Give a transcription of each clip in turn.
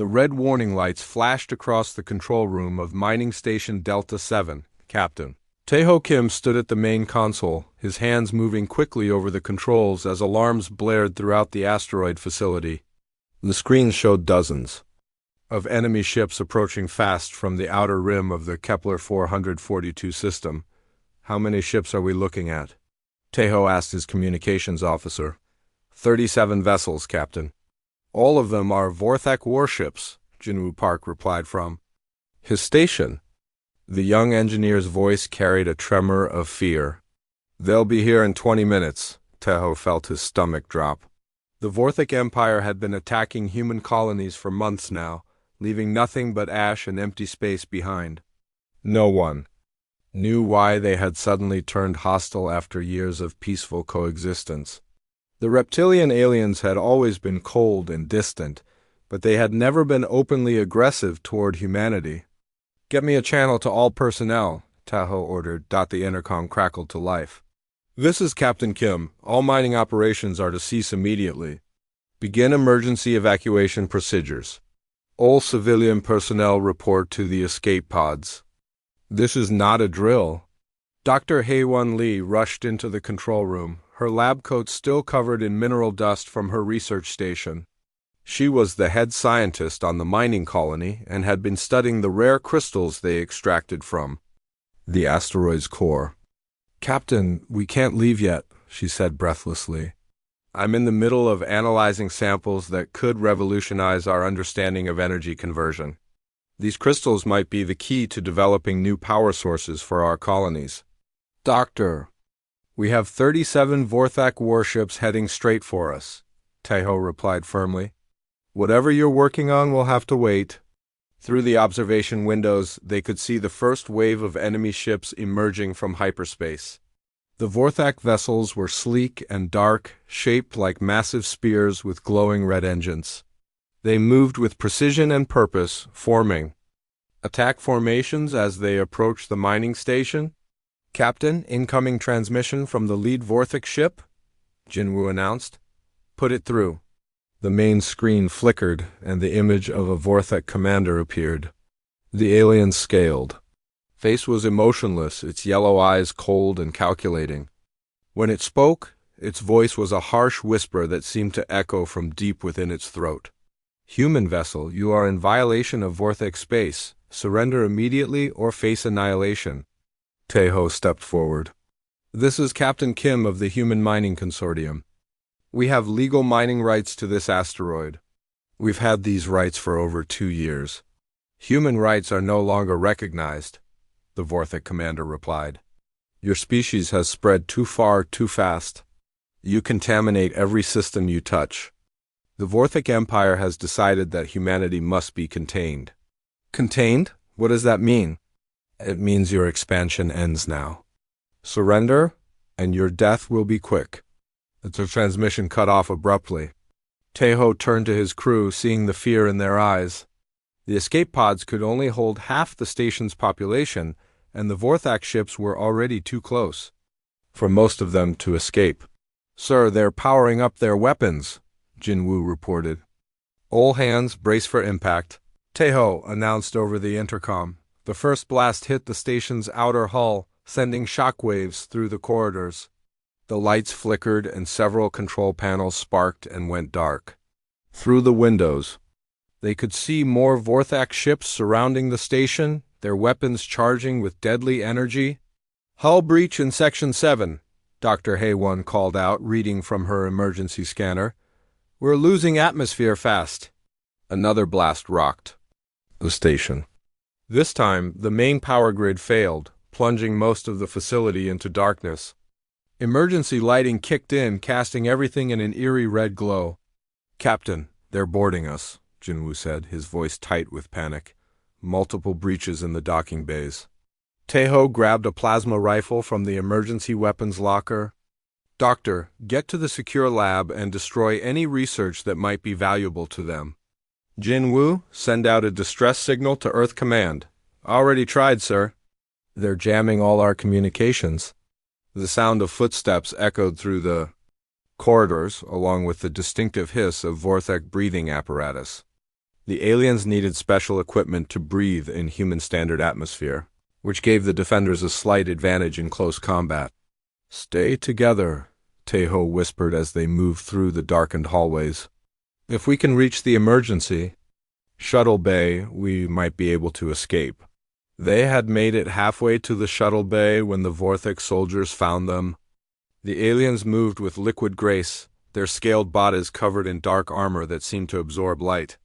The red warning lights flashed across the control room of Mining Station Delta 7, Captain. Tae-ho Kim stood at the main console, his hands moving quickly over the controls as alarms blared throughout the asteroid facility. The screens showed dozens of enemy ships approaching fast from the outer rim of the Kepler 442 system. "How many ships are we looking at?" Tae-ho asked his communications officer. 37 vessels, Captain. "All of them are Vorthak warships," Jinwoo Park replied from his station. The young engineer's voice carried a tremor of fear. "They'll be here in 20 minutes, Tae-ho felt his stomach drop. The Vorthak Empire had been attacking human colonies for months now, leaving nothing but ash and empty space behind. No one knew why they had suddenly turned hostile after years of peaceful coexistence. The reptilian aliens had always been cold and distant, but they had never been openly aggressive toward humanity. "Get me a channel to all personnel," Tae-ho ordered. The intercom crackled to life. "This is Captain Kim. All mining operations are to cease immediately. Begin emergency evacuation procedures. All civilian personnel report to the escape pods." "This is not a drill." Dr. Haewon Lee rushed into the control room, her lab coat still covered in mineral dust from her research station. She was the head scientist on the mining colony and had been studying the rare crystals they extracted from the asteroid's core. "Captain, we can't leave yet," she said breathlessly. "I'm in the middle of analyzing samples that could revolutionize our understanding of energy conversion. These crystals might be the key to developing new power sources for our colonies." "Doctor, we have 37 Vorthak warships heading straight for us," Tae-ho replied firmly. "Whatever you're working on will have to wait." Through the observation windows, they could see the first wave of enemy ships emerging from hyperspace. The Vorthak vessels were sleek and dark, shaped like massive spears with glowing red engines. They moved with precision and purpose, forming attack formations as they approached the mining station. "Captain, incoming transmission from the lead Vorthak ship," Jinwoo announced. "Put it through." The main screen flickered, and the image of a Vorthak commander appeared. The alien scaled. Face was emotionless, its yellow eyes cold and calculating. When it spoke, its voice was a harsh whisper that seemed to echo from deep within its throat. "Human vessel, you are in violation of Vorthak space. Surrender immediately or face annihilation." Tae-ho stepped forward. "This is Captain Kim of the Human Mining Consortium. We have legal mining rights to this asteroid. We've had these rights for over 2 years. Human rights are no longer recognized," the Vorthak commander replied. "Your species has spread too far, too fast. You contaminate every system you touch. The Vorthak Empire has decided that humanity must be contained." "Contained? What does that mean?" "It means your expansion ends now. Surrender, and your death will be quick." The transmission cut off abruptly. Tae-ho turned to his crew, seeing the fear in their eyes. The escape pods could only hold half the station's population, and the Vorthak ships were already too close for most of them to escape. "Sir, they're powering up their weapons," Jinwoo reported. "All hands brace for impact," Tae-ho announced over the intercom. The first blast hit the station's outer hull, sending shockwaves through the corridors. The lights flickered and several control panels sparked and went dark. Through the windows, they could see more Vorthak ships surrounding the station, their weapons charging with deadly energy. "Hull breach in Section 7, Dr. Haewon called out, reading from her emergency scanner. "We're losing atmosphere fast." Another blast rocked the station. This time, the main power grid failed, plunging most of the facility into darkness. Emergency lighting kicked in, casting everything in an eerie red glow. "Captain, they're boarding us," Jinwoo said, his voice tight with panic. "Multiple breaches in the docking bays." Tae-ho grabbed a plasma rifle from the emergency weapons locker. "Doctor, get to the secure lab and destroy any research that might be valuable to them." "Jinwoo, send out a distress signal to Earth Command." "Already tried, sir." "They're jamming all our communications." The sound of footsteps echoed through the corridors, along with the distinctive hiss of Vorthak breathing apparatus. The aliens needed special equipment to breathe in human-standard atmosphere, which gave the defenders a slight advantage in close combat. "Stay together," Tejo whispered as they moved through the darkened hallways. "If we can reach the emergency shuttle bay, we might be able to escape." They had made it halfway to the shuttle bay when the Vorthak soldiers found them. The aliens moved with liquid grace, their scaled bodies covered in dark armor that seemed to absorb light.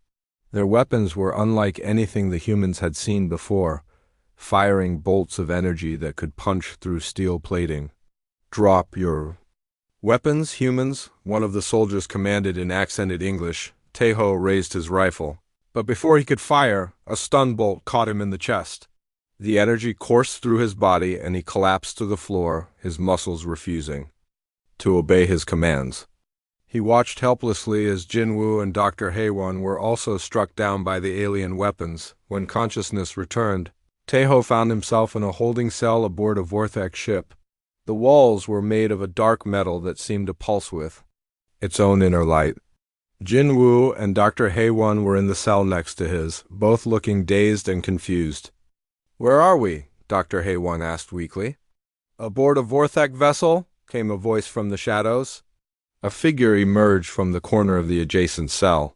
Their weapons were unlike anything the humans had seen before, firing bolts of energy that could punch through steel plating. "Drop your weapons, humans," one of the soldiers commanded in accented English. Tejo raised his rifle, but before he could fire, a stun bolt caught him in the chest. The energy coursed through his body and he collapsed to the floor, his muscles refusing to obey his commands. He watched helplessly as Jinwoo and Dr. Haewon were also struck down by the alien weapons. When consciousness returned, Tejo found himself in a holding cell aboard a Vorthak ship. The walls were made of a dark metal that seemed to pulse with its own inner light. Jinwoo and Dr. Haewon were in the cell next to his, both looking dazed and confused. "Where are we?" Dr. Haewon asked weakly. "Aboard a Vorthak vessel," came a voice from the shadows. A figure emerged from the corner of the adjacent cell.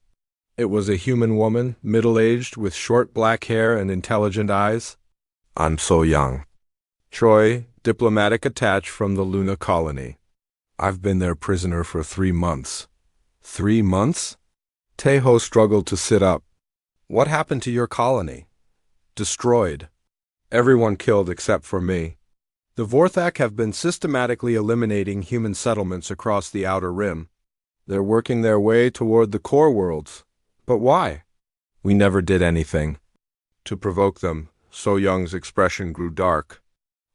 It was a human woman, middle-aged, with short black hair and intelligent eyes. "I'm So Young. Choi, diplomatic attached from the Luna colony. I've been their prisoner for 3 months." 3 months? Tejo struggled to sit up. "What happened to your colony?" "Destroyed. Everyone killed except for me. The Vorthak have been systematically eliminating human settlements across the Outer Rim. They're working their way toward the core worlds. But why?" "We never did anything to provoke them." So Young's expression grew dark.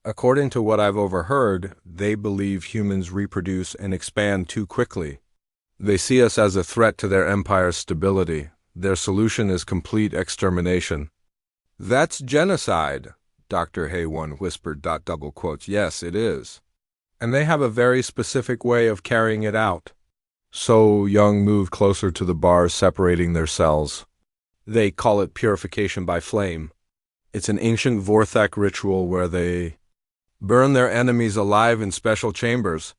"According to what I've overheard, they believe humans reproduce and expand too quickly. They see us as a threat to their empire's stability. Their solution is complete extermination." "That's genocide," Dr. Haewon whispered. Double quotes. "Yes, it is. And they have a very specific way of carrying it out." So Young moved closer to the bars separating their cells. "They call it purification by flame. It's an ancient Vorthak ritual where they burn their enemies alive in special chambers.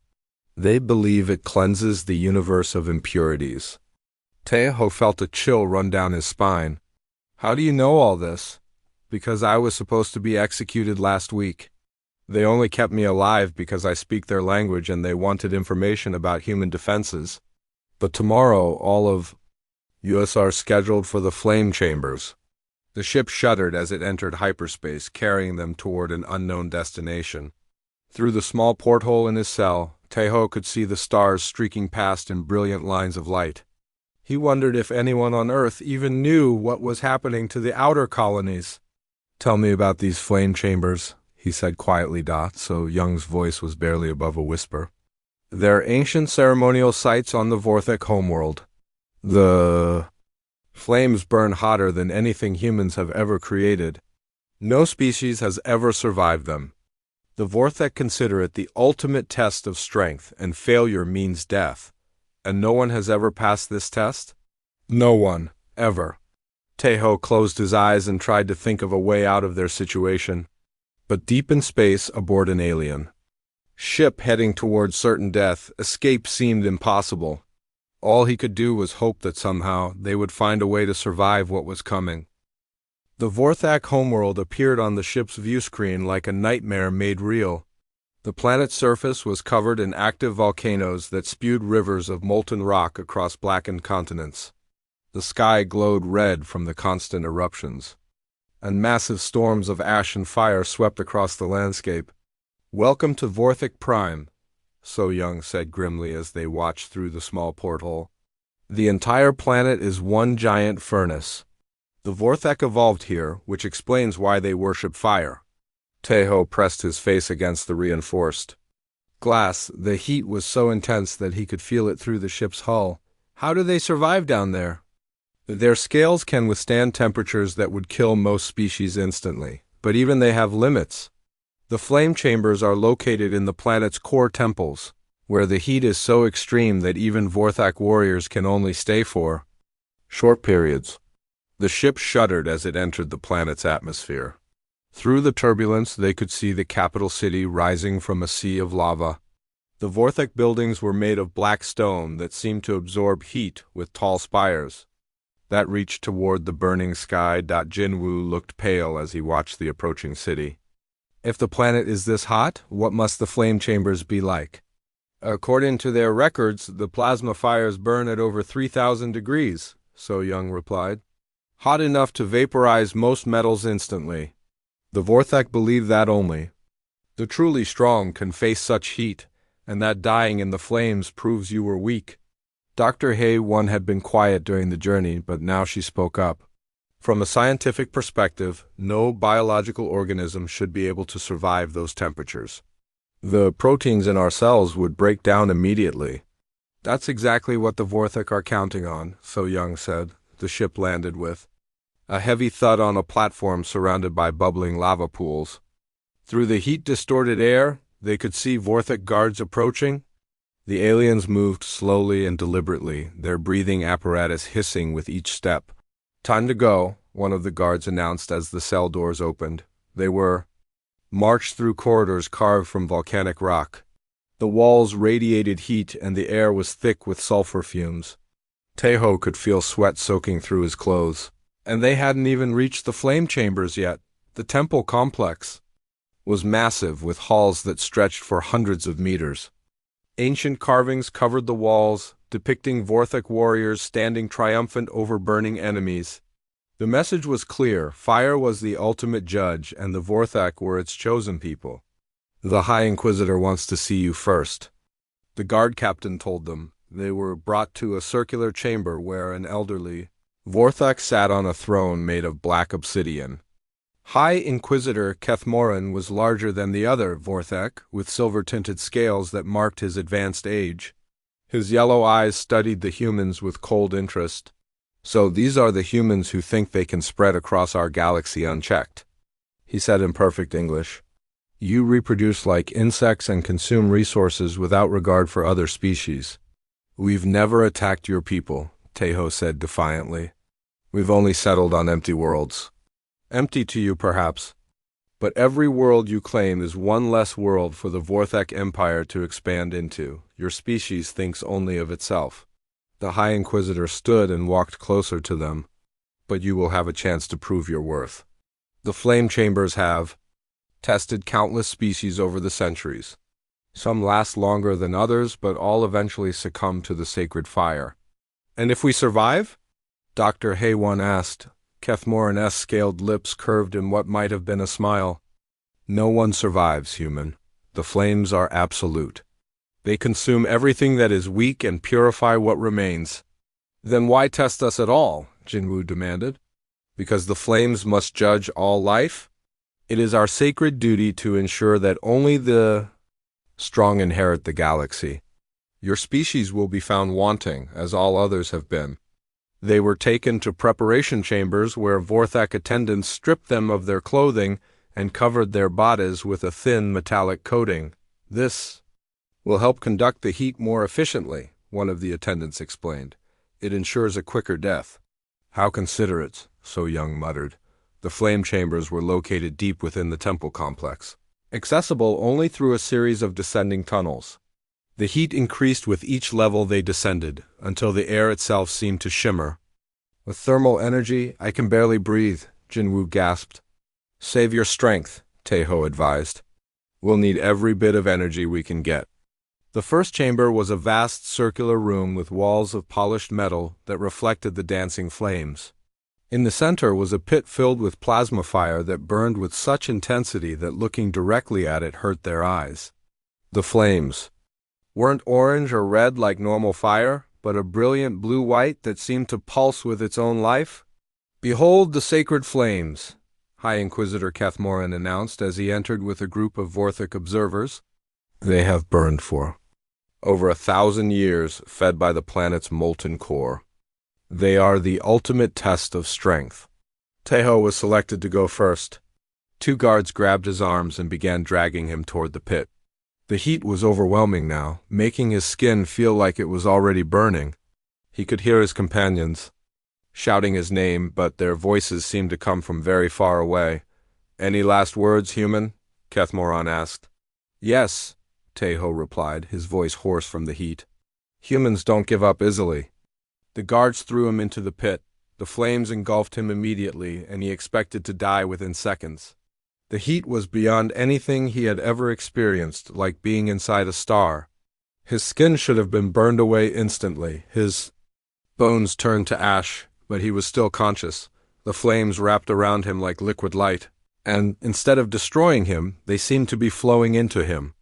They believe it cleanses the universe of impurities." Tejo felt a chill run down his spine. "How do you know all this?" "Because I was supposed to be executed last week. They only kept me alive because I speak their language and they wanted information about human defenses. But tomorrow all of us are scheduled for the flame chambers." The ship shuddered as it entered hyperspace, carrying them toward an unknown destination. Through the small porthole in his cell, Tejo could see the stars streaking past in brilliant lines of light. He wondered if anyone on Earth even knew what was happening to the outer colonies. "Tell me about these flame chambers," he said quietly. So Young's voice was barely above a whisper. "They're ancient ceremonial sites on the Vorthak homeworld. The flames burn hotter than anything humans have ever created. No species has ever survived them. The Vorthak consider it the ultimate test of strength, and failure means death. And no one has ever passed this test? No one, ever." Tejo closed his eyes and tried to think of a way out of their situation. But deep in space, aboard an alien ship heading towards certain death, escape seemed impossible. All he could do was hope that somehow they would find a way to survive what was coming. The Vorthak homeworld appeared on the ship's viewscreen like a nightmare made real. The planet's surface was covered in active volcanoes that spewed rivers of molten rock across blackened continents. The sky glowed red from the constant eruptions, and massive storms of ash and fire swept across the landscape. "Welcome to Vorthak Prime," So Young said grimly as they watched through the small porthole. "The entire planet is one giant furnace. The Vorthak evolved here, which explains why they worship fire." Tejo pressed his face against the reinforced glass. The heat was so intense that he could feel it through the ship's hull. "How do they survive down there?" "Their scales can withstand temperatures that would kill most species instantly, but even they have limits. The flame chambers are located in the planet's core temples, where the heat is so extreme that even Vorthak warriors can only stay for short periods. The ship shuddered as it entered the planet's atmosphere. Through the turbulence, they could see the capital city rising from a sea of lava. The Vorthek buildings were made of black stone that seemed to absorb heat with tall spires that reached toward the burning sky. Jinwoo looked pale as he watched the approaching city. If the planet is this hot, what must the flame chambers be like? According to their records, the plasma fires burn at over 3,000 degrees, So Young replied. Hot enough to vaporize most metals instantly. The Vorthek believe that only. The truly strong can face such heat, and that dying in the flames proves you were weak. Dr. HFY had been quiet during the journey, but now she spoke up. From a scientific perspective, no biological organism should be able to survive those temperatures. The proteins in our cells would break down immediately. That's exactly what the Vorthek are counting on, So Young said. The ship landed with a heavy thud on a platform surrounded by bubbling lava pools. Through the heat-distorted air, they could see Vorthek guards approaching. The aliens moved slowly and deliberately, their breathing apparatus hissing with each step. Time to go, one of the guards announced as the cell doors opened. They were marched through corridors carved from volcanic rock. The walls radiated heat and the air was thick with sulfur fumes. Taeho could feel sweat soaking through his clothes. And they hadn't even reached the flame chambers yet. The temple complex was massive, with halls that stretched for hundreds of meters. Ancient carvings covered the walls, depicting Vorthek warriors standing triumphant over burning enemies. The message was clear: fire was the ultimate judge, and the Vorthek were its chosen people. The High Inquisitor wants to see you first, the guard captain told them. They were brought to a circular chamber where an elderly Vorthek sat on a throne made of black obsidian. High Inquisitor Kethmoran was larger than the other Vorthek, with silver-tinted scales that marked his advanced age. His yellow eyes studied the humans with cold interest. So these are the humans who think they can spread across our galaxy unchecked, he said in perfect English. You reproduce like insects and consume resources without regard for other species. We've never attacked your people, Taeho said defiantly. We've only settled on empty worlds. Empty to you, perhaps. But every world you claim is one less world for the Vorthek Empire to expand into. Your species thinks only of itself. The High Inquisitor stood and walked closer to them. But you will have a chance to prove your worth. The flame chambers have tested countless species over the centuries. Some last longer than others, but all eventually succumb to the sacred fire. And if we survive? Dr. HFY asked. Kethmoran's scaled lips curved in what might have been a smile. No one survives, human. The flames are absolute. They consume everything that is weak and purify what remains. Then why test us at all? Jinwoo demanded. Because the flames must judge all life? It is our sacred duty to ensure that only the strong inherit the galaxy. Your species will be found wanting, as all others have been. They were taken to preparation chambers where Vorthek attendants stripped them of their clothing and covered their bodies with a thin metallic coating. This will help conduct the heat more efficiently, one of the attendants explained. It ensures a quicker death. How considerate, So Young muttered. The flame chambers were located deep within the temple complex, accessible only through a series of descending tunnels. The heat increased with each level they descended, until the air itself seemed to shimmer. With thermal energy, I can barely breathe, Jinwoo gasped. Save your strength, Taeho advised. We'll need every bit of energy we can get. The first chamber was a vast circular room with walls of polished metal that reflected the dancing flames. In the center was a pit filled with plasma fire that burned with such intensity that looking directly at it hurt their eyes. The flames weren't orange or red like normal fire, but a brilliant blue-white that seemed to pulse with its own life. Behold the sacred flames, High Inquisitor Kethmoran announced as he entered with a group of Vorthek observers. They have burned for over 1,000 years, fed by the planet's molten core. They are the ultimate test of strength. Taeho was selected to go first. 2 guards grabbed his arms and began dragging him toward the pit. The heat was overwhelming now, making his skin feel like it was already burning. He could hear his companions shouting his name, but their voices seemed to come from very far away. "Any last words, human?" Kethmoran asked. "Yes," Teho replied, his voice hoarse from the heat. "Humans don't give up easily." The guards threw him into the pit. The flames engulfed him immediately, and he expected to die within seconds. The heat was beyond anything he had ever experienced, like being inside a star. His skin should have been burned away instantly. His bones turned to ash, but he was still conscious. The flames wrapped around him like liquid light, and instead of destroying him, they seemed to be flowing into him.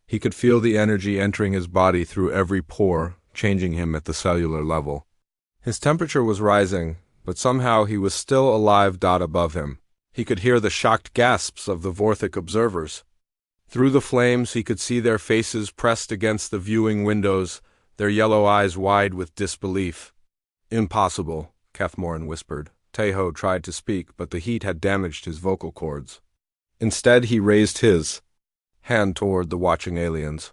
He could feel the energy entering his body through every pore, changing him at the cellular level. His temperature was rising, but somehow he was still alive above him. He could hear the shocked gasps of the Vorthic observers. Through the flames he could see their faces pressed against the viewing windows, their yellow eyes wide with disbelief. "Impossible," Kethmoran whispered. Teho tried to speak, but the heat had damaged his vocal cords. Instead he raised his hand toward the watching aliens.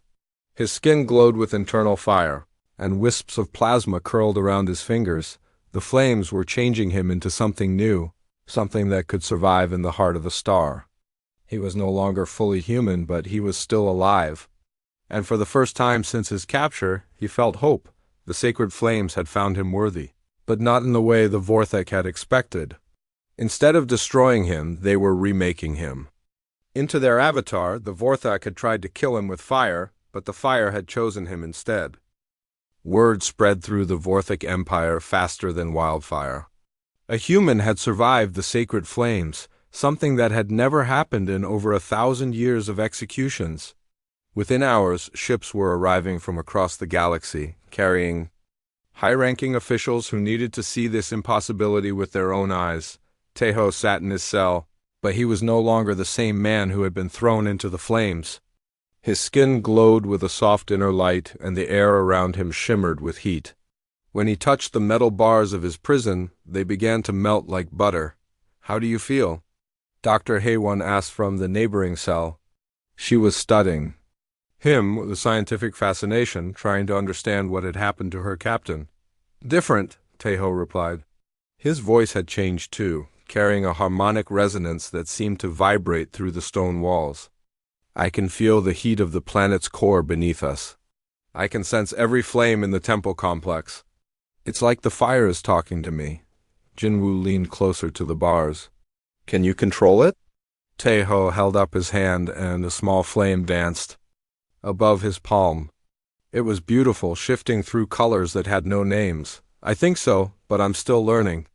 His skin glowed with internal fire, and wisps of plasma curled around his fingers. The flames were changing him into something new, something that could survive in the heart of a star. He was no longer fully human, but he was still alive. And for the first time since his capture, he felt hope. The sacred flames had found him worthy, but not in the way the Vorthek had expected. Instead of destroying him, they were remaking him. Into their avatar, the Vorthak had tried to kill him with fire, but the fire had chosen him instead. Word spread through the Vorthic Empire faster than wildfire. A human had survived the sacred flames, something that had never happened in over 1,000 years of executions. Within hours, ships were arriving from across the galaxy, carrying high-ranking officials who needed to see this impossibility with their own eyes. Teho sat in his cell, but he was no longer the same man who had been thrown into the flames. His skin glowed with a soft inner light, and the air around him shimmered with heat. When he touched the metal bars of his prison, they began to melt like butter. "How do you feel?" Dr. Haywan asked from the neighboring cell. She was studying him with a scientific fascination, trying to understand what had happened to her captain. "Different," Teho replied. His voice had changed too, carrying a harmonic resonance that seemed to vibrate through the stone walls. "I can feel the heat of the planet's core beneath us. I can sense every flame in the temple complex. It's like the fire is talking to me." Jinwu leaned closer to the bars. "Can you control it?" Teho held up his hand, and a small flame danced above his palm. It was beautiful, shifting through colors that had no names. "I think so, but I'm still learning."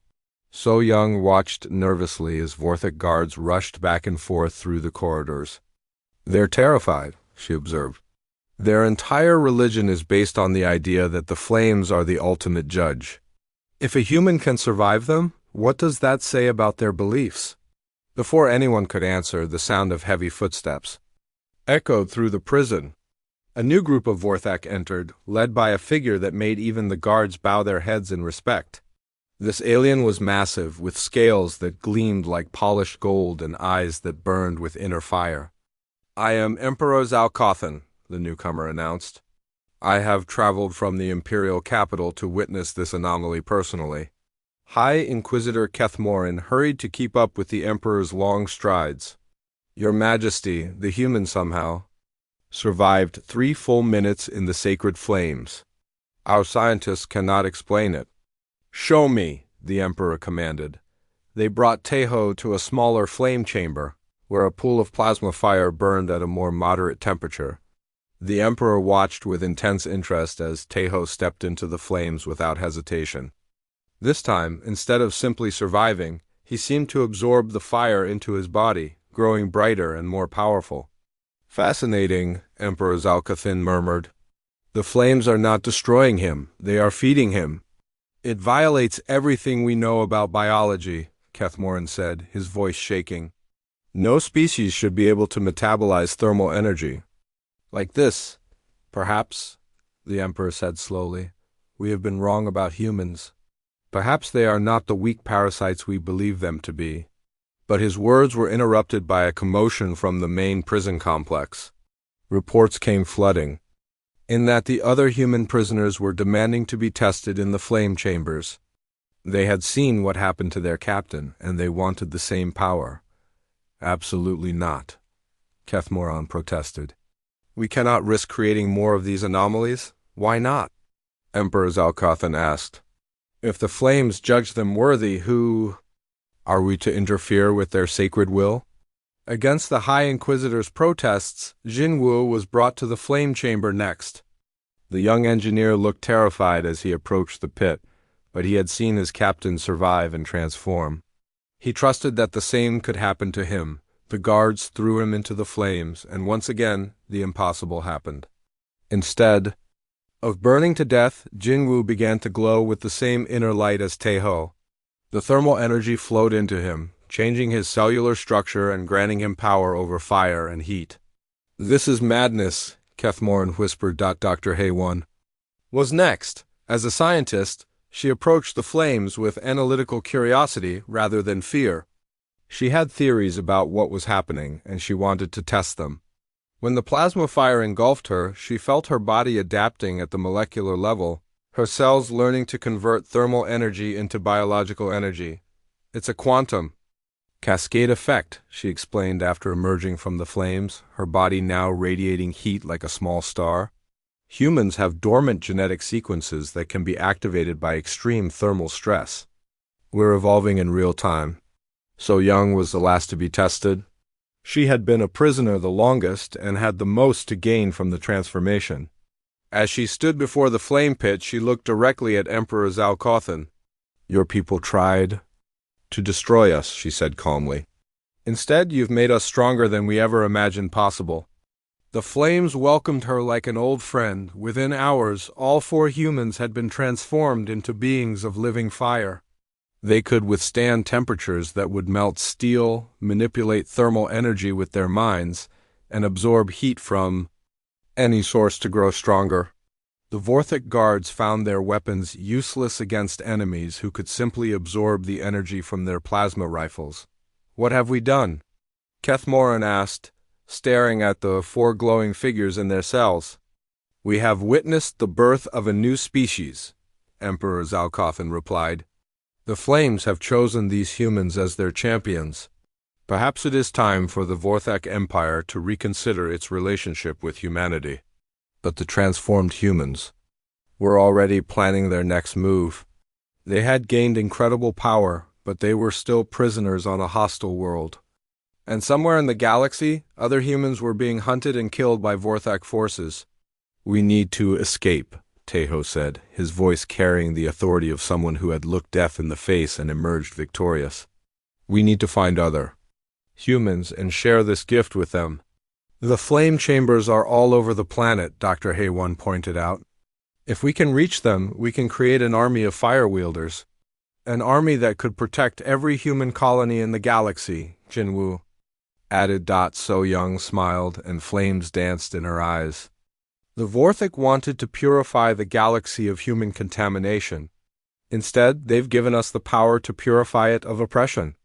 So Young watched nervously as Vorthic guards rushed back and forth through the corridors. "They're terrified," she observed. "Their entire religion is based on the idea that the flames are the ultimate judge. If a human can survive them, what does that say about their beliefs?" Before anyone could answer, the sound of heavy footsteps echoed through the prison. A new group of Vorthak entered, led by a figure that made even the guards bow their heads in respect. This alien was massive, with scales that gleamed like polished gold and eyes that burned with inner fire. "I am Emperor Zalcothan," the newcomer announced. "I have traveled from the imperial capital to witness this anomaly personally." High Inquisitor Kethmoran hurried to keep up with the Emperor's long strides. "Your Majesty, the human somehow survived 3 full minutes in the sacred flames. Our scientists cannot explain it." "Show me," the Emperor commanded. They brought Teho to a smaller flame chamber, where a pool of plasma fire burned at a more moderate temperature. The Emperor watched with intense interest as Teho stepped into the flames without hesitation. This time, instead of simply surviving, he seemed to absorb the fire into his body, growing brighter and more powerful. "Fascinating," Emperor Zalcathin murmured. "The flames are not destroying him, they are feeding him." "It violates everything we know about biology," Kethmoran said, his voice shaking. "No species should be able to metabolize thermal energy. Like this, perhaps," the Emperor said slowly, "we have been wrong about humans. Perhaps they are not the weak parasites we believe them to be." But his words were interrupted by a commotion from the main prison complex. Reports came flooding, in that the other human prisoners were demanding to be tested in the flame chambers. They had seen what happened to their captain, and they wanted the same power. Absolutely not, Kethmoron protested. We cannot risk creating more of these anomalies. Why not? Emperor Zalcothan asked. If the flames judge them worthy, who are we to interfere with their sacred will? Against the High Inquisitor's protests, Jinwu was brought to the flame chamber next. The young engineer looked terrified as he approached the pit, but he had seen his captain survive and transform. He trusted that the same could happen to him. The guards threw him into the flames, and once again, the impossible happened. Instead of burning to death, Jinwu began to glow with the same inner light as Taeho. The thermal energy flowed into him, changing his cellular structure and granting him power over fire and heat. This is madness, Kethmoran whispered. Dr. Haywon was next. As a scientist, she approached the flames with analytical curiosity rather than fear. She had theories about what was happening, and she wanted to test them. When the plasma fire engulfed her, she felt her body adapting at the molecular level, her cells learning to convert thermal energy into biological energy. It's a quantum cascade effect, she explained after emerging from the flames, her body now radiating heat like a small star. Humans have dormant genetic sequences that can be activated by extreme thermal stress. We're evolving in real time. So Young was the last to be tested. She had been a prisoner the longest and had the most to gain from the transformation. As she stood before the flame pit, she looked directly at Emperor Zalcothan. Your people tried to destroy us, she said calmly. Instead, you've made us stronger than we ever imagined possible. The flames welcomed her like an old friend. Within hours, all 4 humans had been transformed into beings of living fire. They could withstand temperatures that would melt steel, manipulate thermal energy with their minds, and absorb heat from any source to grow stronger. The Vorthic guards found their weapons useless against enemies who could simply absorb the energy from their plasma rifles. What have we done? Kethmoran asked, staring at the 4 glowing figures in their cells. We have witnessed the birth of a new species, Emperor Zalcothan replied. The flames have chosen these humans as their champions. Perhaps it is time for the Vorthak Empire to reconsider its relationship with humanity. But the transformed humans were already planning their next move. They had gained incredible power, but they were still prisoners on a hostile world. And somewhere in the galaxy, other humans were being hunted and killed by Vorthak forces. We need to escape, Taeho said, his voice carrying the authority of someone who had looked death in the face and emerged victorious. We need to find other humans and share this gift with them. The flame chambers are all over the planet, Dr. Haywon pointed out. If we can reach them, we can create an army of fire wielders. An army that could protect every human colony in the galaxy, Jinwu added. So Young smiled, and flames danced in her eyes. The Vorthic wanted to purify the galaxy of human contamination. Instead, they've given us the power to purify it of oppression.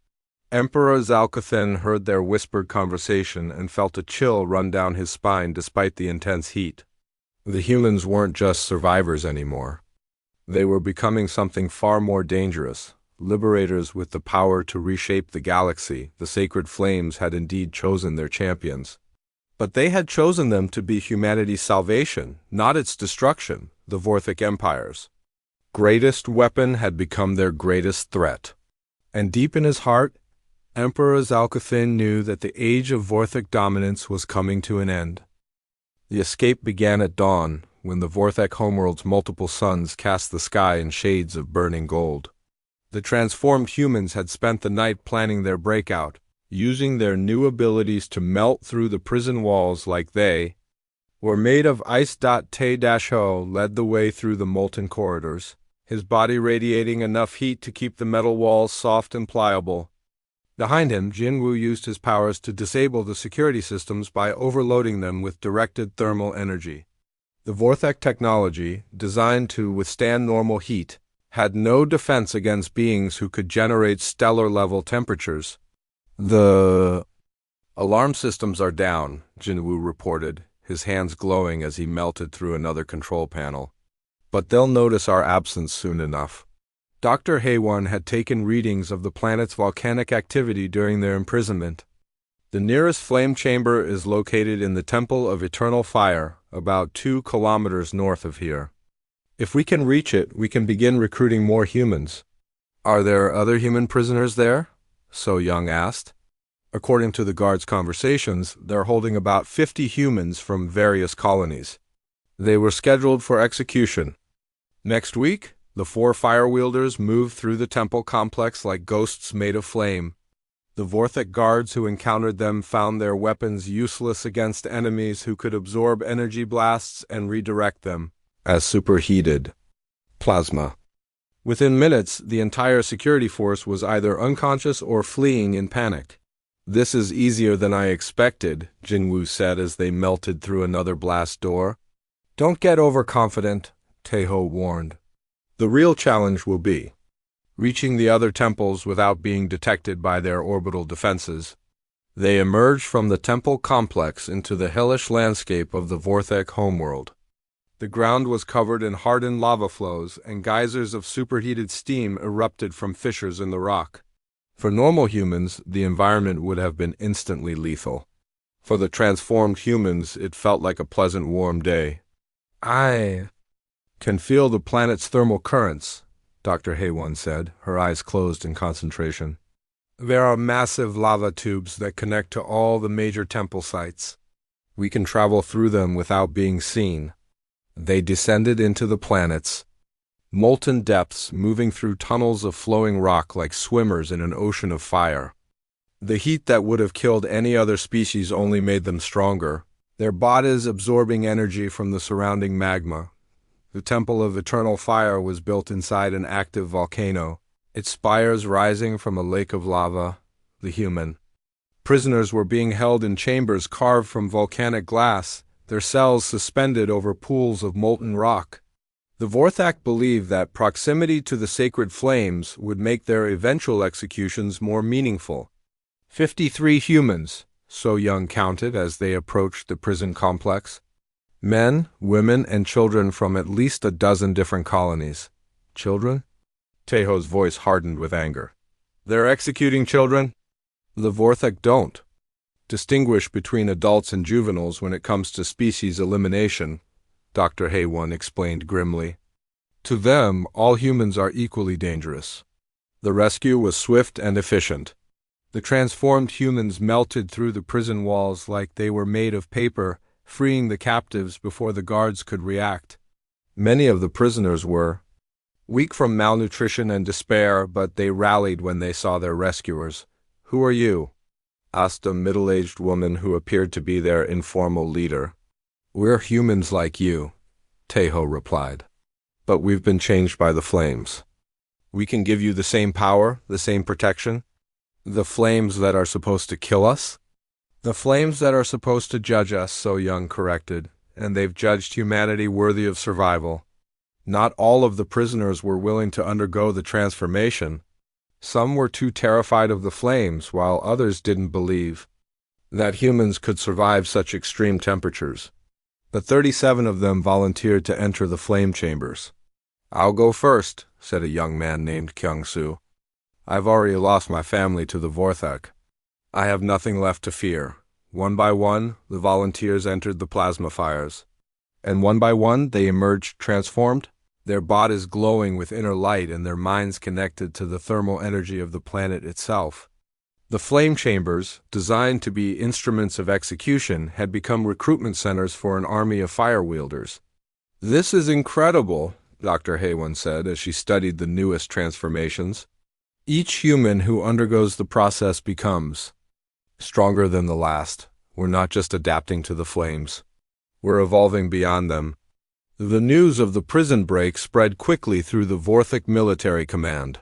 Emperor Zalcothan heard their whispered conversation and felt a chill run down his spine despite the intense heat. The humans weren't just survivors anymore. They were becoming something far more dangerous, liberators with the power to reshape the galaxy. The sacred flames had indeed chosen their champions. But they had chosen them to be humanity's salvation, not its destruction. The Vorthic Empire's greatest weapon had become their greatest threat. And deep in his heart, Emperor Zalcothan knew that the age of Vorthic dominance was coming to an end. The escape began at dawn, when the Vorthak homeworld's multiple suns cast the sky in shades of burning gold. The transformed humans had spent the night planning their breakout, using their new abilities to melt through the prison walls like they were made of ice. Tae-Ho led the way through the molten corridors, his body radiating enough heat to keep the metal walls soft and pliable. Behind him, Jinwu used his powers to disable the security systems by overloading them with directed thermal energy. The Vorthak technology, designed to withstand normal heat, had no defense against beings who could generate stellar-level temperatures. The alarm systems are down, Jinwu reported, his hands glowing as he melted through another control panel. But they'll notice our absence soon enough. Dr. Haywan had taken readings of the planet's volcanic activity during their imprisonment. The nearest flame chamber is located in the Temple of Eternal Fire, about 2 kilometers north of here. If we can reach it, we can begin recruiting more humans. Are there other human prisoners there? So Young asked. According to the guards' conversations, they're holding about 50 humans from various colonies. They were scheduled for execution. Next week, the 4 fire wielders moved through the temple complex like ghosts made of flame. The Vorthek guards who encountered them found their weapons useless against enemies who could absorb energy blasts and redirect them as superheated plasma. Within minutes, the entire security force was either unconscious or fleeing in panic. "This is easier than I expected," Jinwoo said as they melted through another blast door. "Don't get overconfident," Taeho warned. "The real challenge will be reaching the other temples without being detected by their orbital defenses." They emerged from the temple complex into the hellish landscape of the Vorthek homeworld. The ground was covered in hardened lava flows, and geysers of superheated steam erupted from fissures in the rock. For normal humans, the environment would have been instantly lethal. For the transformed humans, it felt like a pleasant warm day. "I can feel the planet's thermal currents," Dr. Haywan said, her eyes closed in concentration. "There are massive lava tubes that connect to all the major temple sites. We can travel through them without being seen." They descended into the planet's molten depths, moving through tunnels of flowing rock like swimmers in an ocean of fire. The heat that would have killed any other species only made them stronger, their bodies absorbing energy from the surrounding magma. The Temple of Eternal Fire was built inside an active volcano, its spires rising from a lake of lava. The human prisoners were being held in chambers carved from volcanic glass, their cells suspended over pools of molten rock. The Vorthak believed that proximity to the sacred flames would make their eventual executions more meaningful. 53 humans, So Young counted as they approached the prison complex. Men, women, and children from at least a dozen different colonies. Children? Taeho's voice hardened with anger. "They're executing children?" "The Vorthak don't distinguish between adults and juveniles when it comes to species elimination," Dr. Haywan explained grimly. "To them, all humans are equally dangerous." The rescue was swift and efficient. The transformed humans melted through the prison walls like they were made of paper, freeing the captives before the guards could react. Many of the prisoners were weak from malnutrition and despair, but they rallied when they saw their rescuers. "Who are you?" asked a middle-aged woman who appeared to be their informal leader. "We're humans like you," Taeho replied. "But we've been changed by the flames. We can give you the same power, the same protection." "The flames that are supposed to kill us?" "The flames that are supposed to judge us," So Young corrected, "and they've judged humanity worthy of survival." Not all of the prisoners were willing to undergo the transformation. Some were too terrified of the flames, while others didn't believe that humans could survive such extreme temperatures. But 37 of them volunteered to enter the flame chambers. "I'll go first," said a young man named Kyung-soo. "I've already lost my family to the Vorthak. I have nothing left to fear." One by one, the volunteers entered the plasma fires. And one by one, they emerged transformed, their bodies glowing with inner light and their minds connected to the thermal energy of the planet itself. The flame chambers, designed to be instruments of execution, had become recruitment centers for an army of fire wielders. "This is incredible," Dr. Haywan said as she studied the newest transformations. "Each human who undergoes the process becomes stronger than the last. We're not just adapting to the flames. We're evolving beyond them." The news of the prison break spread quickly through the Vorthak military command.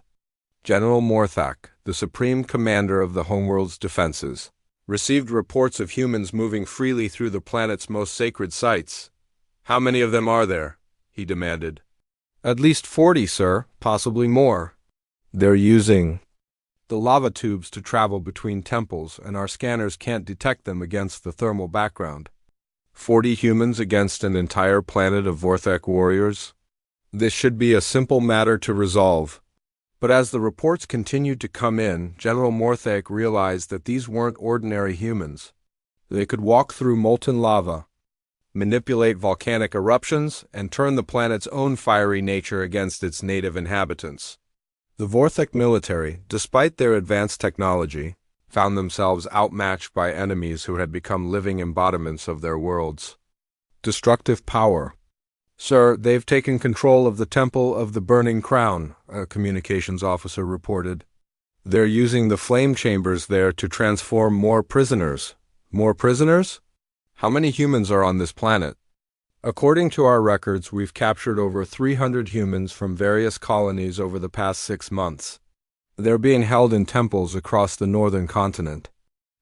General Morthak, the supreme commander of the homeworld's defenses, received reports of humans moving freely through the planet's most sacred sites. "How many of them are there?" he demanded. "At least 40, sir, possibly more. They're using the lava tubes to travel between temples, and our scanners can't detect them against the thermal background." 40 humans against an entire planet of Vorthak warriors? This should be a simple matter to resolve. But as the reports continued to come in, General Morthake realized that these weren't ordinary humans. They could walk through molten lava, manipulate volcanic eruptions, and turn the planet's own fiery nature against its native inhabitants. The Vorthek military, despite their advanced technology, found themselves outmatched by enemies who had become living embodiments of their worlds. Destructive power. "Sir, they've taken control of the Temple of the Burning Crown," a communications officer reported. "They're using the flame chambers there to transform more prisoners." "More prisoners? How many humans are on this planet?" "According to our records, we've captured over 300 humans from various colonies over the past 6 months. They're being held in temples across the northern continent."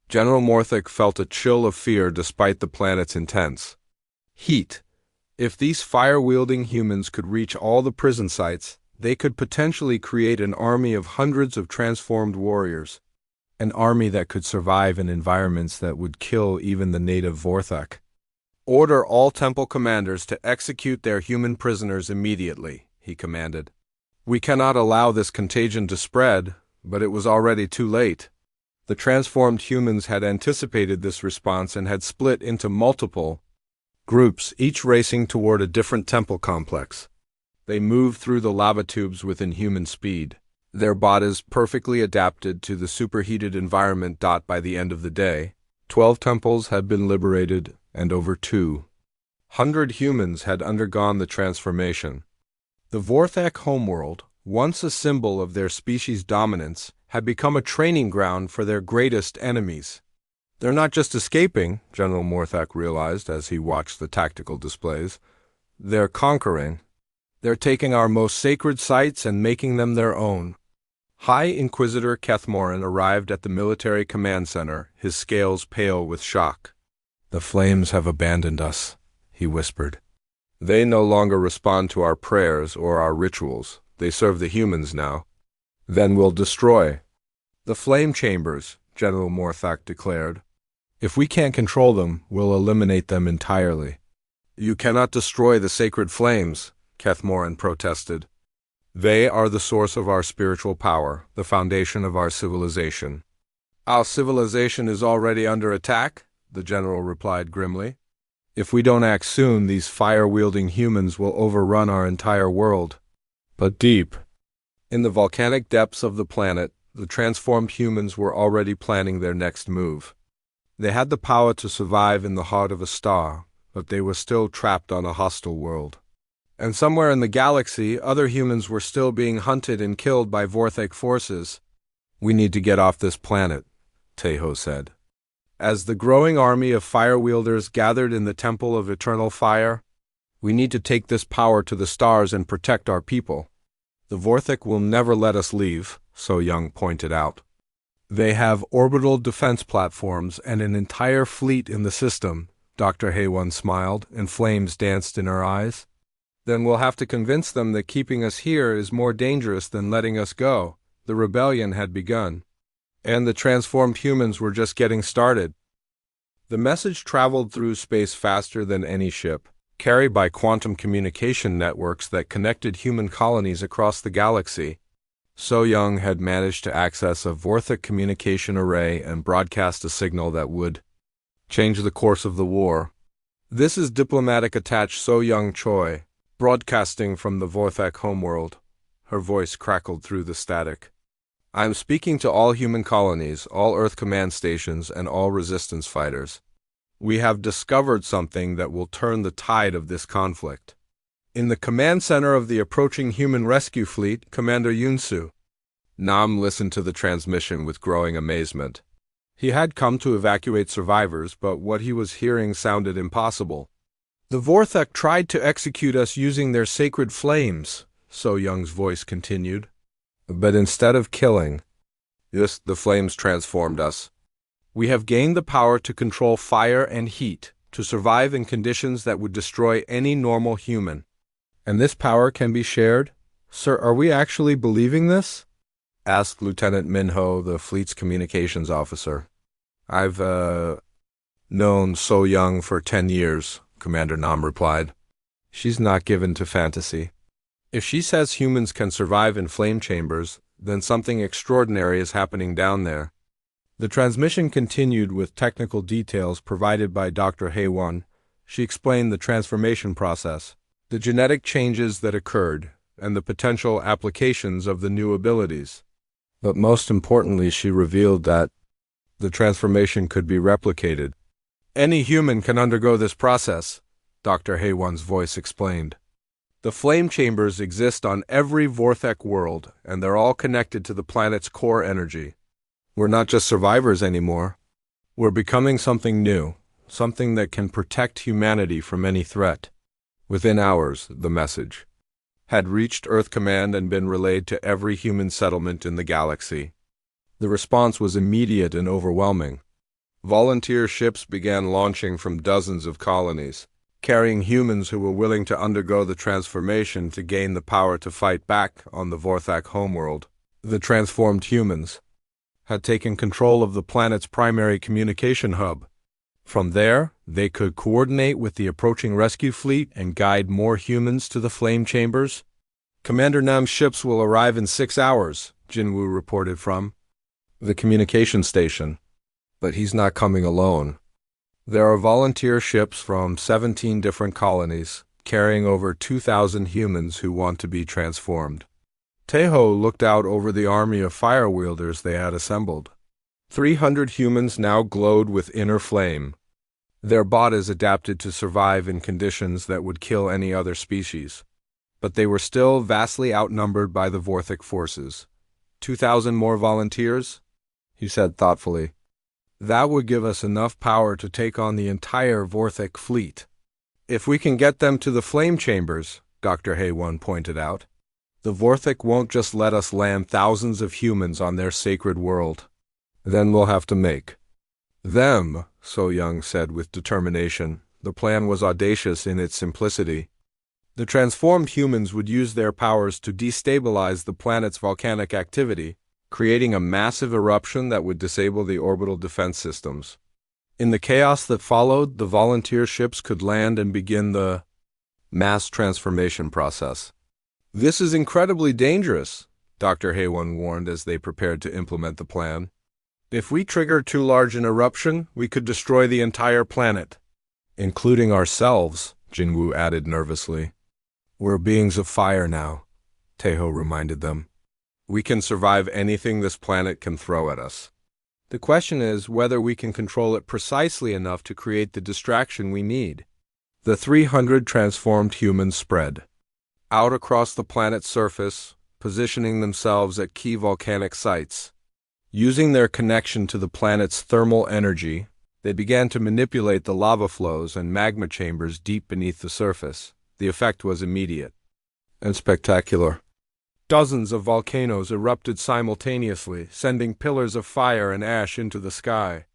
General Morthake felt a chill of fear despite the planet's intense heat. If these fire-wielding humans could reach all the prison sites, they could potentially create an army of hundreds of transformed warriors. An army that could survive in environments that would kill even the native Vorthek. "Order all temple commanders to execute their human prisoners immediately," he commanded. "We cannot allow this contagion to spread," but it was already too late. The transformed humans had anticipated this response and had split into multiple groups, each racing toward a different temple complex. They moved through the lava tubes with inhuman speed, their bodies perfectly adapted to the superheated environment. By the end of the day, 12 temples had been liberated, and over 200 humans had undergone the transformation. The Vorthak homeworld, once a symbol of their species' dominance, had become a training ground for their greatest enemies. "They're not just escaping," General Morthak realized as he watched the tactical displays. "They're conquering. They're taking our most sacred sites and making them their own." High Inquisitor Kethmorin arrived at the military command center, his scales pale with shock. "The flames have abandoned us," he whispered. "They no longer respond to our prayers or our rituals. They serve the humans now." "Then we'll destroy the flame chambers," General Morthak declared. "If we can't control them, we'll eliminate them entirely." "You cannot destroy the sacred flames," Kethmorin protested. "They are the source of our spiritual power, the foundation of our civilization." "Our civilization is already under attack," the general replied grimly. "If we don't act soon, these fire-wielding humans will overrun our entire world." But deep in the volcanic depths of the planet, the transformed humans were already planning their next move. They had the power to survive in the heart of a star, but they were still trapped on a hostile world. And somewhere in the galaxy, other humans were still being hunted and killed by Vorthak forces. "We need to get off this planet," Tejo said. As the growing army of fire-wielders gathered in the Temple of Eternal Fire, "We need to take this power to the stars and protect our people. The Vorthak will never let us leave," So Young pointed out. "They have orbital defense platforms and an entire fleet in the system," Dr. Haywan smiled, and flames danced in her eyes. "Then we'll have to convince them that keeping us here is more dangerous than letting us go." The rebellion had begun, and the transformed humans were just getting started. The message traveled through space faster than any ship, carried by quantum communication networks that connected human colonies across the galaxy. So Young had managed to access a Vorthak communication array and broadcast a signal that would change the course of the war. "This is diplomatic attached So Young Choi, broadcasting from the Vorthak homeworld." Her voice crackled through the static. "I'm speaking to all human colonies, all Earth command stations, and all resistance fighters. We have discovered something that will turn the tide of this conflict." In the command center of the approaching human rescue fleet, Commander Yunsu Nam listened to the transmission with growing amazement. He had come to evacuate survivors, but what he was hearing sounded impossible. "The Vorthak tried to execute us using their sacred flames," So Young's voice continued. "But instead of killing, yes, the flames transformed us. We have gained the power to control fire and heat, to survive in conditions that would destroy any normal human. And this power can be shared? Sir, are we actually believing this?" asked Lieutenant Minho, the fleet's communications officer. "I've, known So Young for 10 years, Commander Nam replied. "She's not given to fantasy. If she says humans can survive in flame chambers, then something extraordinary is happening down there. The transmission continued with technical details provided by Dr. Haywon. She explained the transformation process, the genetic changes that occurred, and the potential applications of the new abilities. But most importantly, she revealed that the transformation could be replicated. Any human can undergo this process, Dr. Haywon's voice explained. The flame chambers exist on every Vorthek world, and they're all connected to the planet's core energy. We're not just survivors anymore. We're becoming something new, something that can protect humanity from any threat. Within hours, the message had reached Earth Command and been relayed to every human settlement in the galaxy. The response was immediate and overwhelming. Volunteer ships began launching from dozens of colonies, carrying humans who were willing to undergo the transformation to gain the power to fight back on the Vorthak homeworld. The transformed humans had taken control of the planet's primary communication hub. From there, they could coordinate with the approaching rescue fleet and guide more humans to the flame chambers. Commander Nam's ships will arrive in 6 hours, Jinwoo reported from the communication station. But he's not coming alone. There are volunteer ships from 17 different colonies, carrying over 2,000 humans who want to be transformed. Taeho looked out over the army of fire wielders they had assembled. 300 humans now glowed with inner flame. Their bodies adapted to survive in conditions that would kill any other species. But they were still vastly outnumbered by the Vorthik forces. 2,000 more volunteers? He said thoughtfully. That would give us enough power to take on the entire Vorthik fleet. If we can get them to the flame chambers, Dr. Haywon pointed out, the Vorthik won't just let us land thousands of humans on their sacred world. Then we'll have to make them, So Young said with determination. The plan was audacious in its simplicity. The transformed humans would use their powers to destabilize the planet's volcanic activity, creating a massive eruption that would disable the orbital defense systems. In the chaos that followed, the volunteer ships could land and begin the mass transformation process. This is incredibly dangerous, Dr. Haywon warned as they prepared to implement the plan. If we trigger too large an eruption, we could destroy the entire planet. Including ourselves, Jinwoo added nervously. We're beings of fire now, Taeho reminded them. We can survive anything this planet can throw at us. The question is whether we can control it precisely enough to create the distraction we need. The 300 transformed humans spread out across the planet's surface, positioning themselves at key volcanic sites. Using their connection to the planet's thermal energy, they began to manipulate the lava flows and magma chambers deep beneath the surface. The effect was immediate and spectacular. Dozens of volcanoes erupted simultaneously, sending pillars of fire and ash into the sky.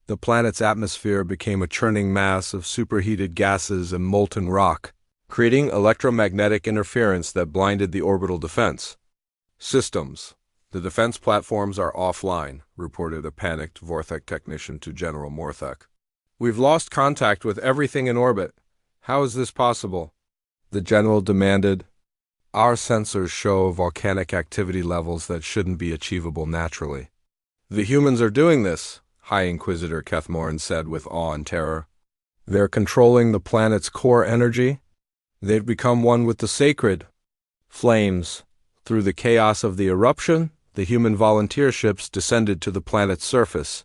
The planet's atmosphere became a churning mass of superheated gases and molten rock, creating electromagnetic interference that blinded the orbital defense systems. The defense platforms are offline, reported a panicked Vorthek technician to General Morthek. We've lost contact with everything in orbit. How is this possible? The general demanded. Our sensors show volcanic activity levels that shouldn't be achievable naturally. The humans are doing this, High Inquisitor Kethmorn said with awe and terror. They're controlling the planet's core energy. They've become one with the sacred flames. Through the chaos of the eruption, the human volunteer ships descended to the planet's surface.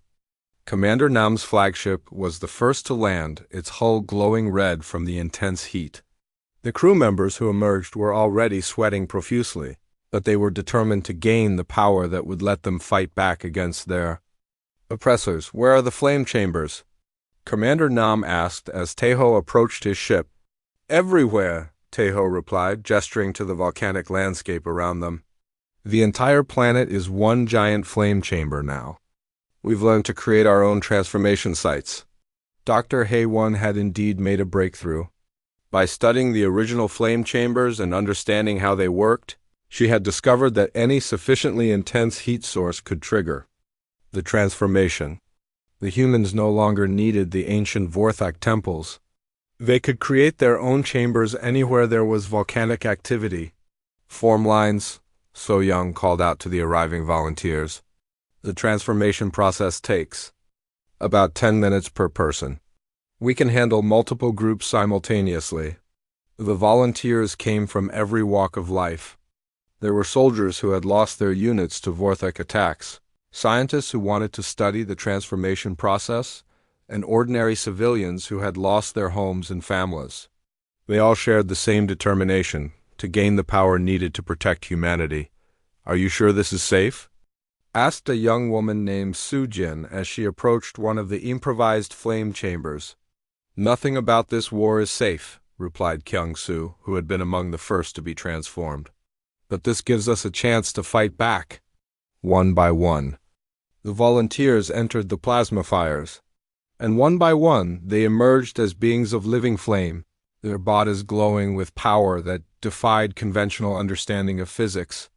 Commander Nam's flagship was the first to land, its hull glowing red from the intense heat. The crew members who emerged were already sweating profusely, but they were determined to gain the power that would let them fight back against their oppressors. Where are the flame chambers? Commander Nam asked as Taeho approached his ship. Everywhere, Taeho replied, gesturing to the volcanic landscape around them. The entire planet is one giant flame chamber now. We've learned to create our own transformation sites. Dr. Haywon had indeed made a breakthrough. By studying the original flame chambers and understanding how they worked, she had discovered that any sufficiently intense heat source could trigger the transformation. The humans no longer needed the ancient Vorthak temples. They could create their own chambers anywhere there was volcanic activity. Form lines, So Young called out to the arriving volunteers. The transformation process takes about 10 minutes per person. We can handle multiple groups simultaneously. The volunteers came from every walk of life. There were soldiers who had lost their units to Vorthek attacks, scientists who wanted to study the transformation process, and ordinary civilians who had lost their homes and families. They all shared the same determination to gain the power needed to protect humanity. "Are you sure this is safe?" asked a young woman named Sujin as she approached one of the improvised flame chambers. "Nothing about this war is safe," replied Kyung-soo, who had been among the first to be transformed. "But this gives us a chance to fight back." One by one, the volunteers entered the plasma fires, and one by one they emerged as beings of living flame, their bodies glowing with power that defied conventional understanding of physics.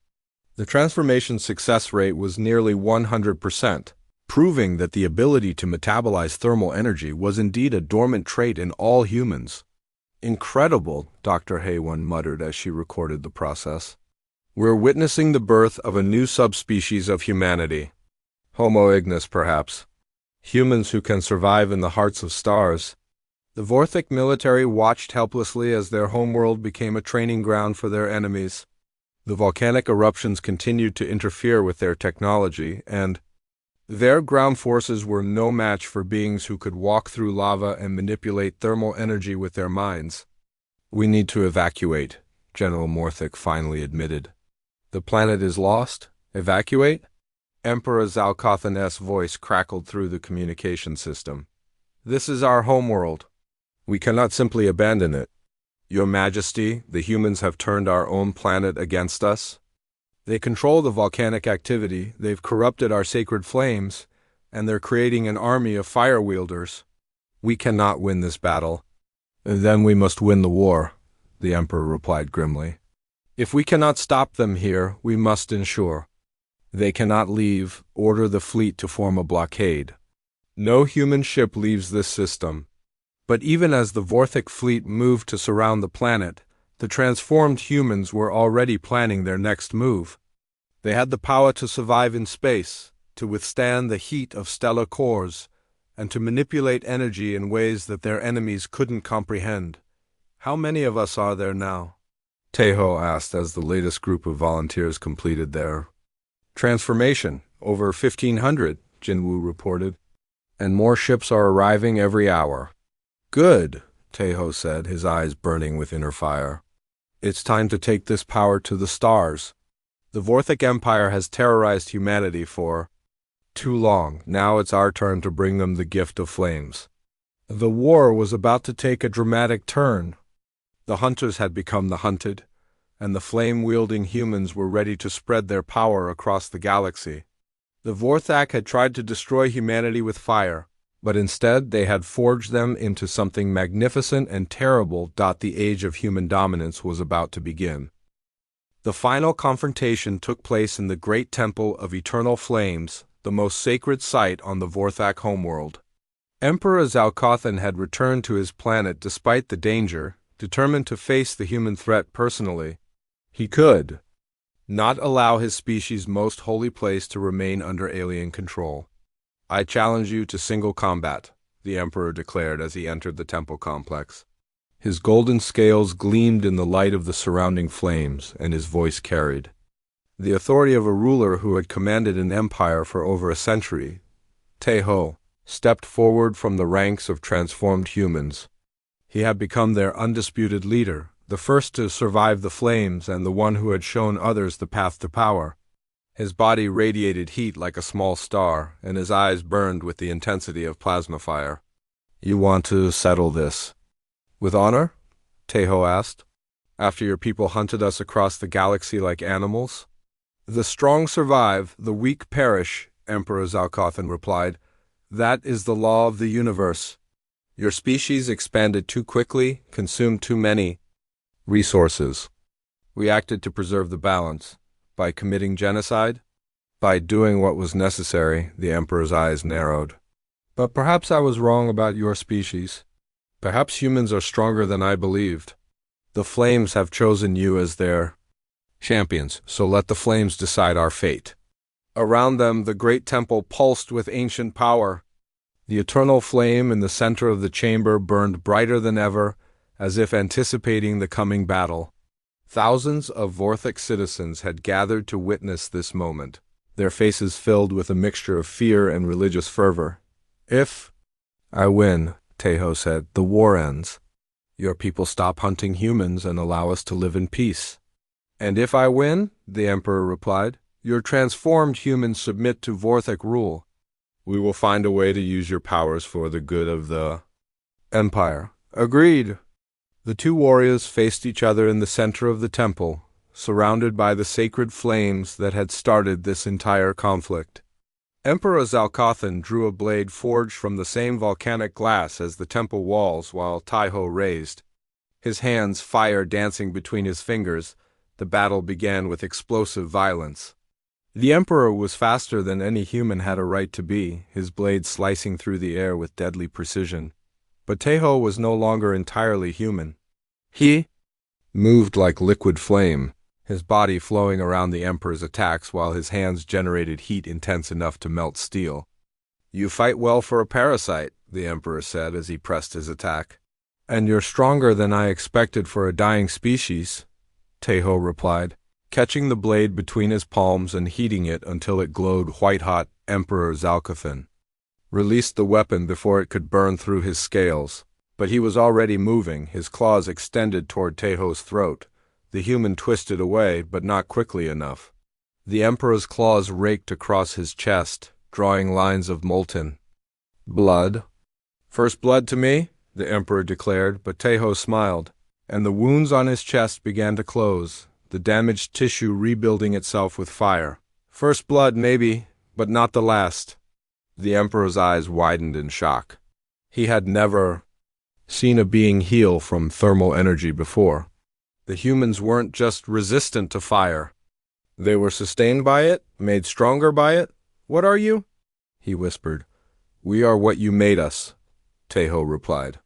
The transformation success rate was nearly 100%, proving that the ability to metabolize thermal energy was indeed a dormant trait in all humans. "Incredible," Dr. Haywon muttered as she recorded the process. "We're witnessing the birth of a new subspecies of humanity. Homo ignis, perhaps. Humans who can survive in the hearts of stars." The Vorthik military watched helplessly as their homeworld became a training ground for their enemies. The volcanic eruptions continued to interfere with their technology, and their ground forces were no match for beings who could walk through lava and manipulate thermal energy with their minds. "We need to evacuate," General Morthic finally admitted. "The planet is lost? Evacuate?" Emperor Zalcothan's voice crackled through the communication system. "This is our homeworld. We cannot simply abandon it. Your Majesty, the humans have turned our own planet against us. They control the volcanic activity, they've corrupted our sacred flames, and they're creating an army of fire wielders. We cannot win this battle. Then we must win the war," the Emperor replied grimly. "If we cannot stop them here, we must ensure. They cannot leave, order the fleet to form a blockade. No human ship leaves this system." But even as the Vorthik fleet moved to surround the planet, the transformed humans were already planning their next move. They had the power to survive in space, to withstand the heat of stellar cores, and to manipulate energy in ways that their enemies couldn't comprehend. "How many of us are there now?" Taeho asked as the latest group of volunteers completed their transformation. "Over 1,500, Jinwoo reported. "And more ships are arriving every hour." "Good," Taeho said, his eyes burning with inner fire. "It's time to take this power to the stars. The Vorthik Empire has terrorized humanity for too long. Now it's our turn to bring them the gift of flames." The war was about to take a dramatic turn. The hunters had become the hunted, and the flame-wielding humans were ready to spread their power across the galaxy. The Vorthak had tried to destroy humanity with fire, but instead they had forged them into something magnificent and terrible. The age of human dominance was about to begin. The final confrontation took place in the Great Temple of Eternal Flames, the most sacred site on the Vorthak homeworld. Emperor Zalcothan had returned to his planet despite the danger, determined to face the human threat personally. He could not allow his species' most holy place to remain under alien control. "I challenge you to single combat," the Emperor declared as he entered the temple complex. His golden scales gleamed in the light of the surrounding flames, and his voice carried the authority of a ruler who had commanded an empire for over a century. Taeho stepped forward from the ranks of transformed humans. He had become their undisputed leader, the first to survive the flames and the one who had shown others the path to power. His body radiated heat like a small star, and his eyes burned with the intensity of plasma fire. "You want to settle this with honor?" Taeho asked. "After your people hunted us across the galaxy like animals?" "The strong survive, the weak perish," Emperor Zalcothan replied. "That is the law of the universe. Your species expanded too quickly, consumed too many resources. We acted to preserve the balance. By committing genocide? By doing what was necessary." The Emperor's eyes narrowed. "But perhaps I was wrong about your species. Perhaps humans are stronger than I believed. The flames have chosen you as their champions, so let the flames decide our fate. Around them, the great temple pulsed with ancient power. The eternal flame in the center of the chamber burned brighter than ever, as if anticipating the coming battle. Thousands of Vorthic citizens had gathered to witness this moment, their faces filled with a mixture of fear and religious fervor. If I win, Teho said, the war ends. Your people stop hunting humans and allow us to live in peace. And if I win, the Emperor replied, your transformed humans submit to Vorthic rule. We will find a way to use your powers for the good of the Empire. Agreed. The two warriors faced each other in the center of the temple, surrounded by the sacred flames that had started this entire conflict. Emperor Zalcothan drew a blade forged from the same volcanic glass as the temple walls while Taiho raised. His hands, fire dancing between his fingers, the battle began with explosive violence. The Emperor was faster than any human had a right to be, his blade slicing through the air with deadly precision. But Teho was no longer entirely human. He moved like liquid flame, his body flowing around the Emperor's attacks while his hands generated heat intense enough to melt steel. You fight well for a parasite, the Emperor said as he pressed his attack. And you're stronger than I expected for a dying species, Teho replied, catching the blade between his palms and heating it until it glowed white-hot. Emperor Zalcothan released the weapon before it could burn through his scales, but he was already moving, his claws extended toward Teho's throat. The human twisted away, but not quickly enough. The Emperor's claws raked across his chest, drawing lines of molten blood. First blood to me, the Emperor declared, but Teho smiled, and the wounds on his chest began to close, the damaged tissue rebuilding itself with fire. First blood, maybe, but not the last. The Emperor's eyes widened in shock. He had never seen a being heal from thermal energy before. The humans weren't just resistant to fire. They were sustained by it, made stronger by it. What are you? He whispered. We are what you made us, Teho replied.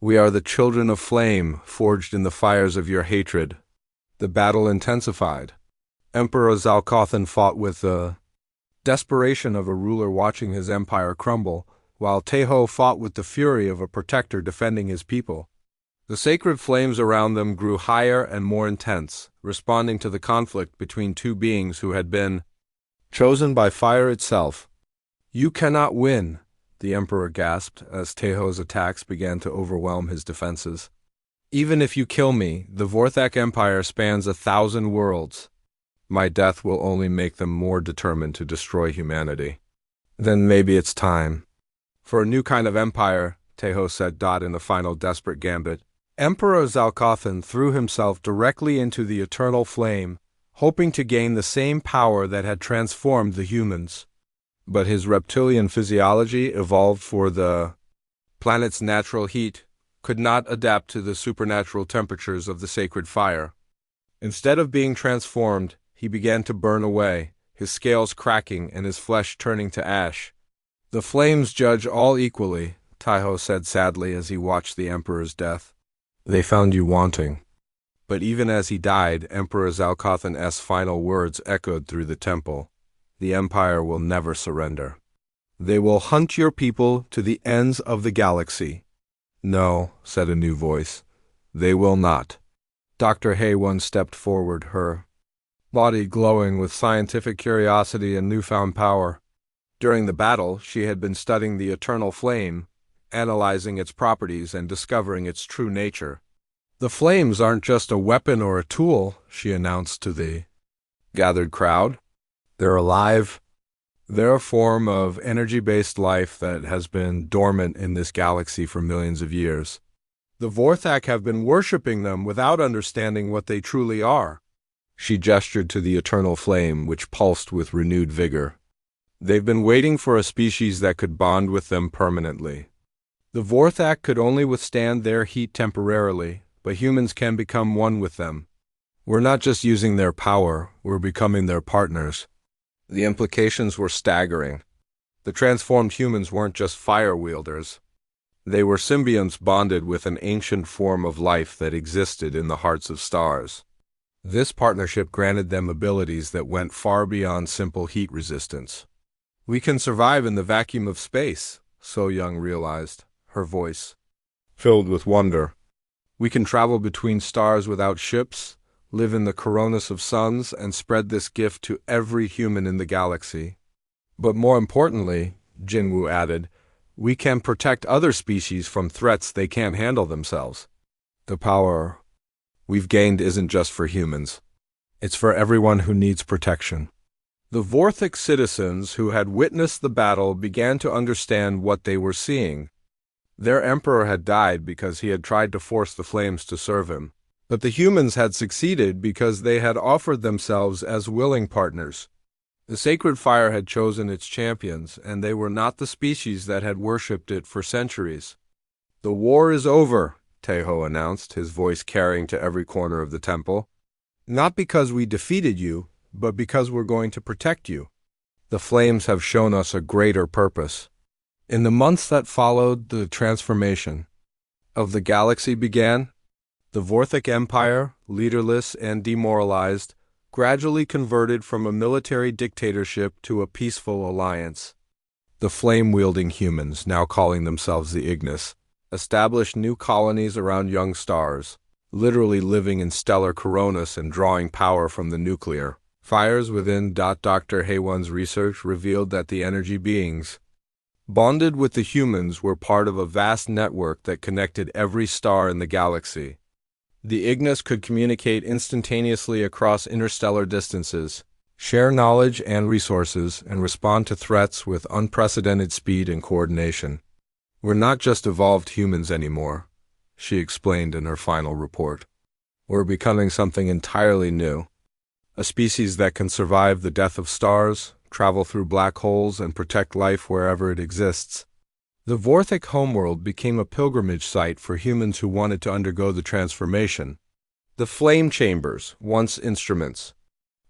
We are the children of flame, forged in the fires of your hatred. The battle intensified. Emperor Zalcothan fought with the desperation of a ruler watching his empire crumble, while Teho fought with the fury of a protector defending his people. The sacred flames around them grew higher and more intense, responding to the conflict between two beings who had been chosen by fire itself. You cannot win, the Emperor gasped as Teho's attacks began to overwhelm his defenses. Even if you kill me, the Vorthak Empire spans 1,000 worlds. My death will only make them more determined to destroy humanity. Then maybe it's time for a new kind of empire, Teho said in the final desperate gambit. Emperor Zalcothan threw himself directly into the eternal flame, hoping to gain the same power that had transformed the humans. But his reptilian physiology, evolved for the planet's natural heat, could not adapt to the supernatural temperatures of the sacred fire. Instead of being transformed, he began to burn away, his scales cracking and his flesh turning to ash. The flames judge all equally, Taiho said sadly as he watched the Emperor's death. They found you wanting. But even as he died, Emperor Zalcothan's final words echoed through the temple. The Empire will never surrender. They will hunt your people to the ends of the galaxy. No, said a new voice. They will not. Dr. Hay stepped forward, her body glowing with scientific curiosity and newfound power. During the battle, she had been studying the eternal flame, analyzing its properties and discovering its true nature. The flames aren't just a weapon or a tool, she announced to the gathered crowd. They're alive. They're a form of energy-based life that has been dormant in this galaxy for millions of years. The Vorthak have been worshipping them without understanding what they truly are. She gestured to the eternal flame, which pulsed with renewed vigor. They've been waiting for a species that could bond with them permanently. The Vorthak could only withstand their heat temporarily, but humans can become one with them. We're not just using their power, we're becoming their partners. The implications were staggering. The transformed humans weren't just fire wielders. They were symbionts bonded with an ancient form of life that existed in the hearts of stars. This partnership granted them abilities that went far beyond simple heat resistance. "We can survive in the vacuum of space," So Young realized, her voice filled with wonder. "We can travel between stars without ships, live in the coronas of suns, and spread this gift to every human in the galaxy. But more importantly," Jinwoo added, "we can protect other species from threats they can't handle themselves. The power we've gained isn't just for humans. It's for everyone who needs protection." The Vorthic citizens who had witnessed the battle began to understand what they were seeing. Their emperor had died because he had tried to force the flames to serve him. But the humans had succeeded because they had offered themselves as willing partners. The sacred fire had chosen its champions, and they were not the species that had worshipped it for centuries. "The war is over," Taeho announced, his voice carrying to every corner of the temple. "Not because we defeated you, but because we're going to protect you. The flames have shown us a greater purpose." In the months that followed, the transformation of the galaxy began. The Vorthic Empire, leaderless and demoralized, gradually converted from a military dictatorship to a peaceful alliance. The flame-wielding humans, now calling themselves the Ignis, established new colonies around young stars, literally living in stellar coronas and drawing power from the nuclear fires within. Dr. Haewon's research revealed that the energy beings bonded with the humans were part of a vast network that connected every star in the galaxy. The Ignis could communicate instantaneously across interstellar distances, share knowledge and resources, and respond to threats with unprecedented speed and coordination. "We're not just evolved humans anymore," she explained in her final report. "We're becoming something entirely new. A species that can survive the death of stars, travel through black holes, and protect life wherever it exists." The Vorthic homeworld became a pilgrimage site for humans who wanted to undergo the transformation. The flame chambers, once instruments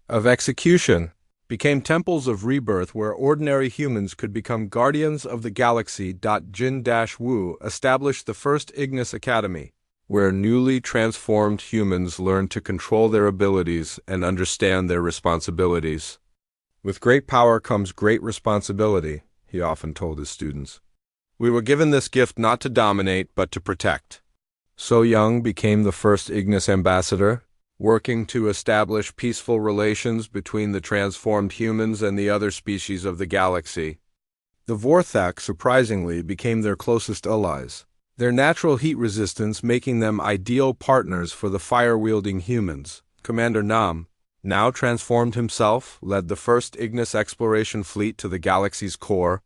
of execution, became temples of rebirth where ordinary humans could become guardians of the galaxy. Jin-Woo established the first Ignis Academy, where newly transformed humans learned to control their abilities and understand their responsibilities. "With great power comes great responsibility," he often told his students. "We were given this gift not to dominate, but to protect." So Young became the first Ignis ambassador, working to establish peaceful relations between the transformed humans and the other species of the galaxy. The Vorthak, surprisingly, became their closest allies, their natural heat resistance making them ideal partners for the fire-wielding humans. Commander Nam, now transformed himself, led the first Ignis exploration fleet to the galaxy's core,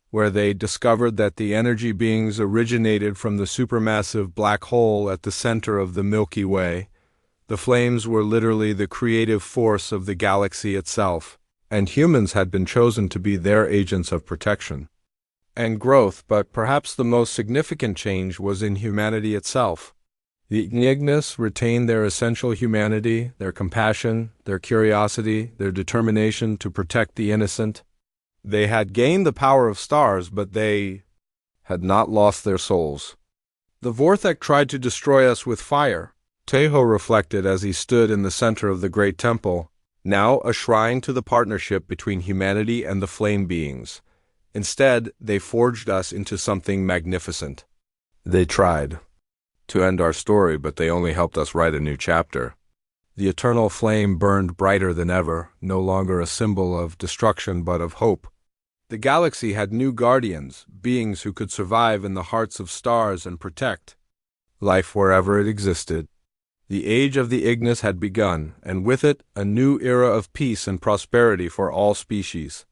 where they discovered that the energy beings originated from the supermassive black hole at the center of the Milky Way. The flames were literally the creative force of the galaxy itself, and humans had been chosen to be their agents of protection and growth, but perhaps the most significant change was in humanity itself. The Ignis retained their essential humanity, their compassion, their curiosity, their determination to protect the innocent. They had gained the power of stars, but they had not lost their souls. "The Vorthak tried to destroy us with fire," Taeho reflected as he stood in the center of the great temple, now a shrine to the partnership between humanity and the flame beings. "Instead, they forged us into something magnificent. They tried to end our story, but they only helped us write a new chapter." The eternal flame burned brighter than ever, no longer a symbol of destruction but of hope. The galaxy had new guardians, beings who could survive in the hearts of stars and protect life wherever it existed. The age of the Ignis had begun, and with it, a new era of peace and prosperity for all species.